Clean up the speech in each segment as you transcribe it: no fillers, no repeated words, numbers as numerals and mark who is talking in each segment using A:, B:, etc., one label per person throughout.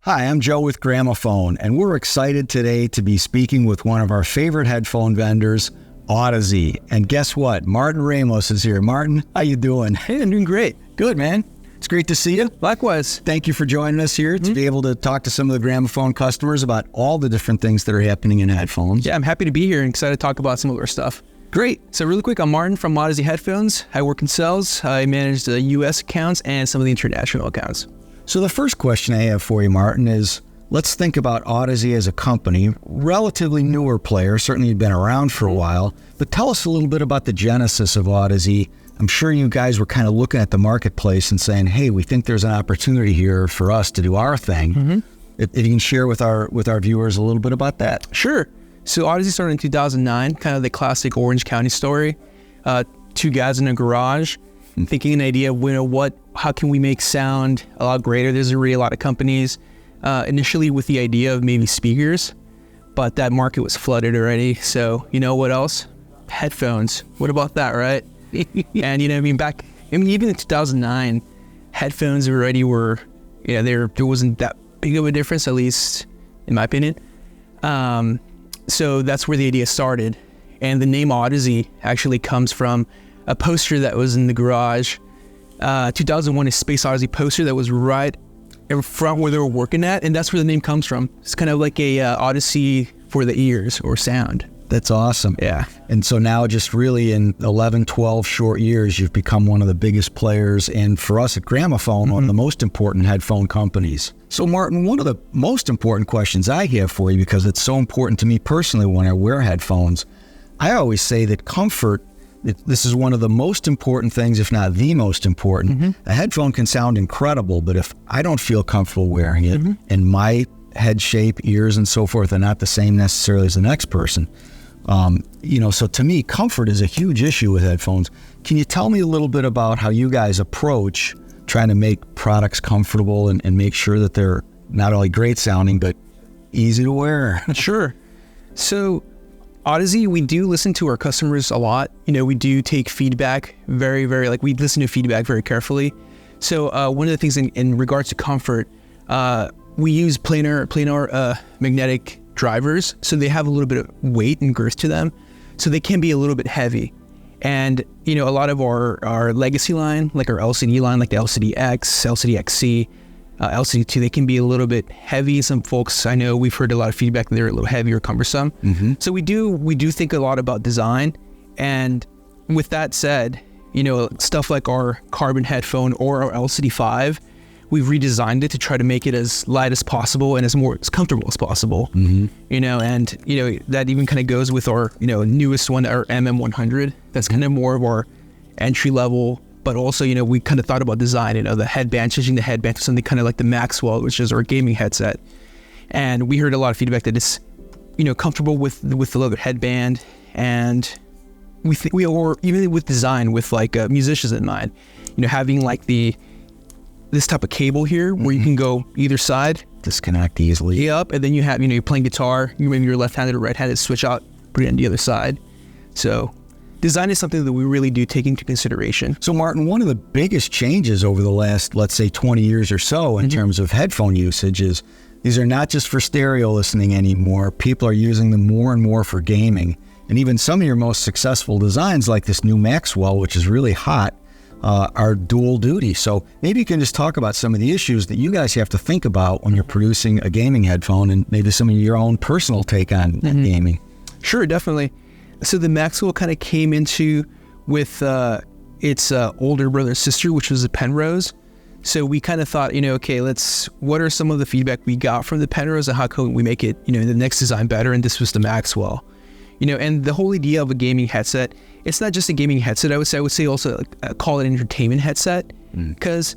A: Hi, I'm Joe with Gramophone, and we're excited today to be speaking with one of our favorite headphone vendors, Audeze. And guess what? Martin Ramos is here. Martin, how you doing?
B: Hey, I'm doing great.
A: Good, man. It's great to see you.
B: Likewise.
A: Thank you for joining us here to be able to talk to some of the Gramophone customers about all the different things that are happening in headphones.
B: Yeah, I'm happy to be here and excited to talk about some of our stuff.
A: Great.
B: So really quick, I'm Martin from Audeze Headphones. I work in sales. I manage the U.S. accounts and some of the international accounts.
A: So the first question I have for you, Martin, is let's think about Audeze as a company, relatively newer player, certainly you've been around for a while, but tell us a little bit about the genesis of Audeze. I'm sure you guys were kind of looking at the marketplace and saying, hey, we think there's an opportunity here for us to do our thing. If you can share with our viewers a little bit about that.
B: Sure. So Audeze started in 2009, kind of the classic Orange County story. Two guys in a garage thinking an idea of, how can we make sound a lot greater? There's really a lot of companies initially with the idea of maybe speakers, but that market was flooded already. So you know what else? Headphones. What about that, right? And even in 2009, headphones already were, there wasn't that big of a difference, at least in my opinion. So that's where the idea started. And the name Audeze actually comes from a poster that was in the garage. 2001 is Space Odyssey poster that was right in front where they were working at, and that's where the name comes from. It's kind of like a Odyssey for the ears or sound.
A: That's awesome.
B: Yeah.
A: And so now just really in 11, 12 short years, you've become one of the biggest players, and for us at Gramophone, one of the most important headphone companies. So Martin, one of the most important questions I have for you, because it's so important to me personally when I wear headphones, I always say that comfort, this is one of the most important things, if not the most important. A headphone can sound incredible, but if I don't feel comfortable wearing it, and my head shape, ears, and so forth are not the same necessarily as the next person, so to me, comfort is a huge issue with headphones. Can you tell me a little bit about how you guys approach trying to make products comfortable and make sure that they're not only great sounding, but easy to wear?
B: Sure. So Audeze, we do listen to our customers a lot. We do take feedback we listen to feedback very carefully. So one of the things in regards to comfort, we use planar magnetic drivers. So they have a little bit of weight and girth to them. So they can be a little bit heavy. And, a lot of our legacy line, like our LCD line, like the LCD X, LCD XC, LCD 2, they can be a little bit heavy. Some folks, I know we've heard a lot of feedback that they're a little heavy or cumbersome. So we do think a lot about design. And with that said, stuff like our carbon headphone or our LCD 5, we've redesigned it to try to make it as light as possible and as comfortable as possible. And that even kind of goes with our newest one, our MM100. That's kind of more of our entry level. But also, we kind of thought about design, the headband, changing the headband to something kind of like the Maxwell, which is our gaming headset. And we heard a lot of feedback that it's, comfortable with the leather headband. And or even with design, with like musicians in mind, having like this type of cable here where you can go either side.
A: Disconnect easily.
B: Yep. And then you have, you're playing guitar, maybe you're left-handed or right-handed, switch out, put it on the other side. So design is something that we really do take into consideration.
A: So Martin, one of the biggest changes over the last, let's say 20 years or so in terms of headphone usage is these are not just for stereo listening anymore. People are using them more and more for gaming. And even some of your most successful designs, like this new Maxwell, which is really hot, are dual duty. So maybe you can just talk about some of the issues that you guys have to think about when you're producing a gaming headphone and maybe some of your own personal take on gaming.
B: Sure, definitely. So the Maxwell kind of came into with its older brother and sister, which was the Penrose. So we kind of thought, what are some of the feedback we got from the Penrose and how can we make it, the next design better? And this was the Maxwell. And the whole idea of a gaming headset, it's not just a gaming headset. I would say also call it an entertainment headset because,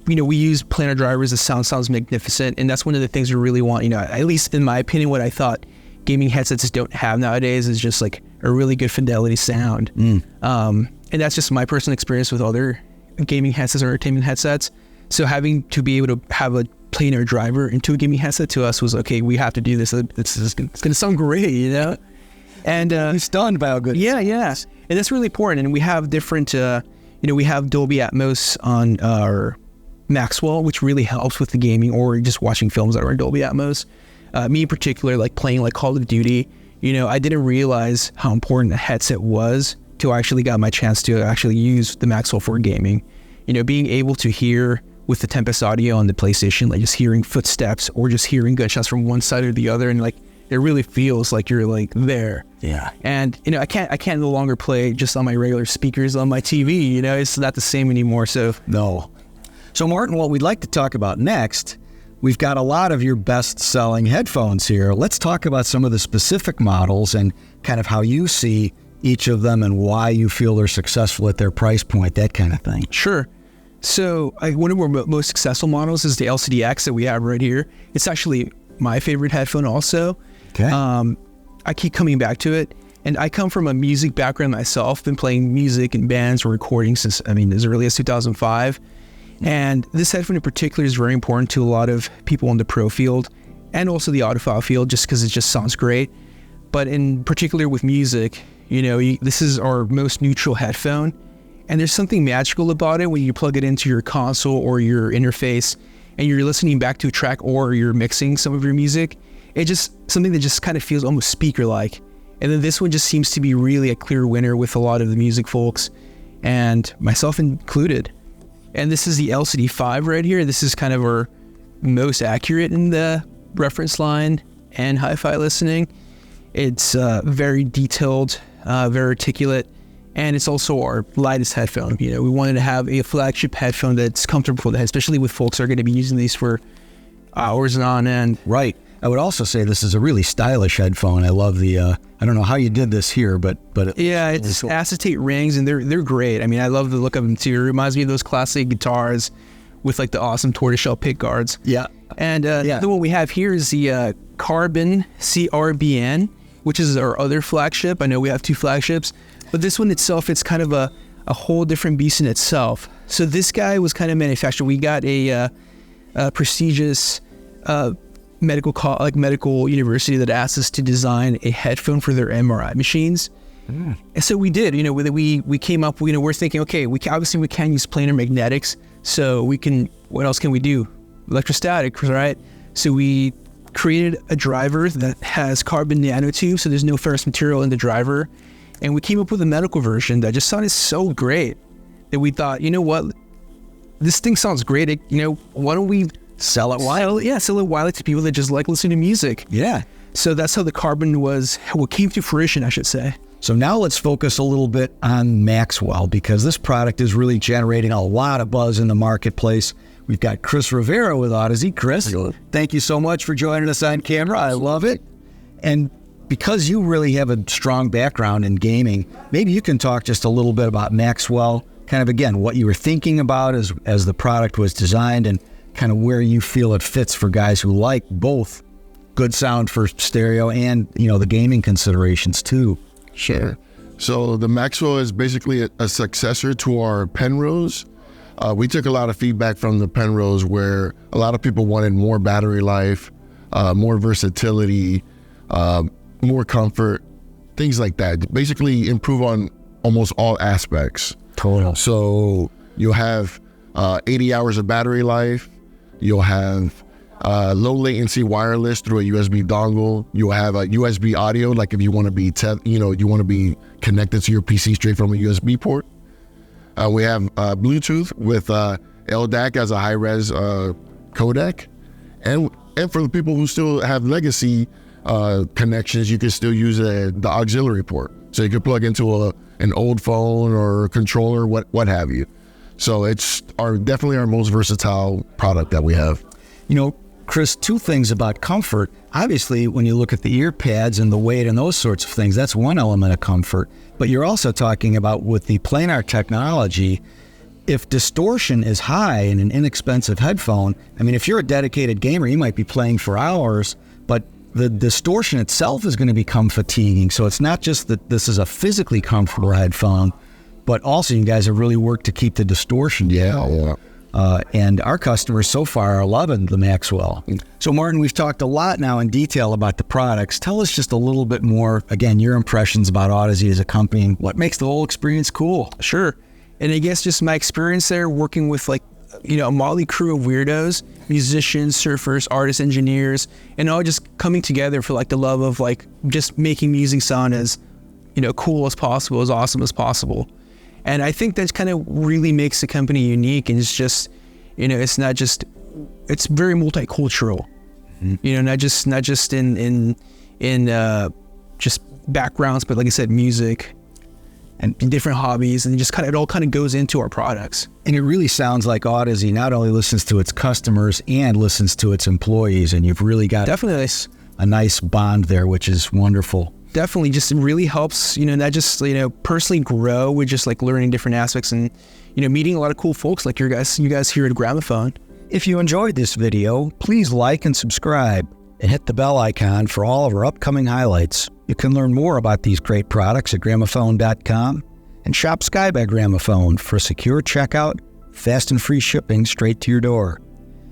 B: we use planar drivers. The sound sounds magnificent. And that's one of the things we really want, at least in my opinion, what I thought gaming headsets don't have nowadays is just like a really good fidelity sound. And that's just my personal experience with other gaming headsets or entertainment headsets. So having to be able to have a planar driver into a gaming headset to us was, okay, we have to do this. It's going to sound great, And
A: it's done by a good.
B: Yeah. And that's really important. And we have different, we have Dolby Atmos on our Maxwell, which really helps with the gaming or just watching films that are in Dolby Atmos. Me in particular, like playing like Call of Duty, I didn't realize how important the headset was till I actually got my chance to actually use the Maxwell for gaming. Being able to hear with the Tempest audio on the PlayStation, like just hearing footsteps or just hearing gunshots from one side or the other, and like it really feels like you're like there.
A: Yeah.
B: And I can't no longer play just on my regular speakers on my TV. It's not the same anymore. So
A: no. So Martin, what we'd like to talk about next, we've got a lot of your best-selling headphones here. Let's talk about some of the specific models and kind of how you see each of them and why you feel they're successful at their price point, that kind of thing.
B: Sure. So one of our most successful models is the LCD-X that we have right here. It's actually my favorite headphone also.
A: Okay.
B: I keep coming back to it. And I come from a music background myself, been playing music and bands or recording since, as early as 2005. And this headphone in particular is very important to a lot of people in the pro field and also the audiophile field, just because it just sounds great. But in particular with music, this is our most neutral headphone. And there's something magical about it when you plug it into your console or your interface and you're listening back to a track or you're mixing some of your music. It's just something that just kind of feels almost speaker-like. And then this one just seems to be really a clear winner with a lot of the music folks, and myself included. And this is the LCD5 right here. This is kind of our most accurate in the reference line and hi-fi listening. It's very detailed, very articulate, and it's also our lightest headphone. We wanted to have a flagship headphone that's comfortable for the head, especially with folks who are going to be using these for hours and on end.
A: Right. I would also say this is a really stylish headphone. I love the, I don't know how you did this here, but
B: yeah, it's acetate rings and they're great. I love the look of them too. It reminds me of those classic guitars with like the awesome tortoiseshell pick guards.
A: Yeah.
B: And the one we have here is the Carbon CRBN, which is our other flagship. I know we have two flagships, but this one itself, it's kind of a whole different beast in itself. So this guy was kind of manufactured. We got a prestigious medical university that asked us to design a headphone for their MRI machines. And so we did, we came up, we're thinking, okay, we can't use planar magnetics. So what else can we do? Electrostatic, right? So we created a driver that has carbon nanotubes, so there's no ferrous material in the driver. And we came up with a medical version that just sounded so great that we thought, what? This thing sounds great. Why don't we
A: sell it widely?
B: Sell it widely to people that just like listening to music.
A: Yeah.
B: So that's how the Carbon came to fruition, I should say.
A: So now let's focus a little bit on Maxwell, because this product is really generating a lot of buzz in the marketplace. We've got Chris Rivera with Audeze. Chris, thank you so much for joining us on camera. I love it. And because you really have a strong background in gaming, maybe you can talk just a little bit about Maxwell, kind of, again, what you were thinking about as the product was designed and kind of where you feel it fits for guys who like both good sound for stereo and, the gaming considerations too.
C: Sure. So the Maxwell is basically a successor to our Penrose. We took a lot of feedback from the Penrose where a lot of people wanted more battery life, more versatility, more comfort, things like that. Basically improve on almost all aspects.
A: Total.
C: So you'll have 80 hours of battery life. You'll have low latency wireless through a USB dongle. You'll have a USB audio, like if you want to be, you want to be connected to your PC straight from a USB port. We have Bluetooth with LDAC as a high-res codec, and for the people who still have legacy connections, you can still use the auxiliary port. So you can plug into an old phone or a controller, what have you. So it's definitely our most versatile product that we have.
A: Chris, two things about comfort. Obviously, when you look at the ear pads and the weight and those sorts of things, that's one element of comfort. But you're also talking about with the planar technology, if distortion is high in an inexpensive headphone, if you're a dedicated gamer, you might be playing for hours, but the distortion itself is going to become fatiguing. So it's not just that this is a physically comfortable headphone, but also you guys have really worked to keep the distortion down.
C: Yeah.
A: And our customers so far are loving the Maxwell. So Martin, we've talked a lot now in detail about the products. Tell us just a little bit more, again, your impressions about Audeze as a company and what makes the whole experience cool.
B: Sure. And I guess just my experience there working with a motley crew of weirdos, musicians, surfers, artists, engineers, and all just coming together for like the love of like just making music sound as, cool as possible, as awesome as possible. And I think that kind of really makes the company unique. And it's just, it's not just, it's very multicultural, not just in just backgrounds, but like I said, music and different hobbies, and it all kind of goes into our products.
A: And it really sounds like Audeze not only listens to its customers and listens to its employees, and you've really got
B: definitely
A: a nice bond there, which is wonderful.
B: Definitely just really helps, not just, personally grow with just like learning different aspects and, meeting a lot of cool folks like you guys here at Gramophone.
A: If you enjoyed this video, please like and subscribe and hit the bell icon for all of our upcoming highlights. You can learn more about these great products at gramophone.com and shop Sky by Gramophone for secure checkout, fast and free shipping straight to your door.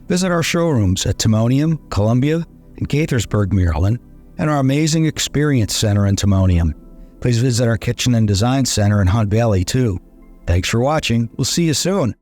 A: Visit our showrooms at Timonium, Columbia, and Gaithersburg, Maryland, and our amazing Experience Center in Timonium. Please visit our Kitchen and Design Center in Hunt Valley, too. Thanks for watching. We'll see you soon.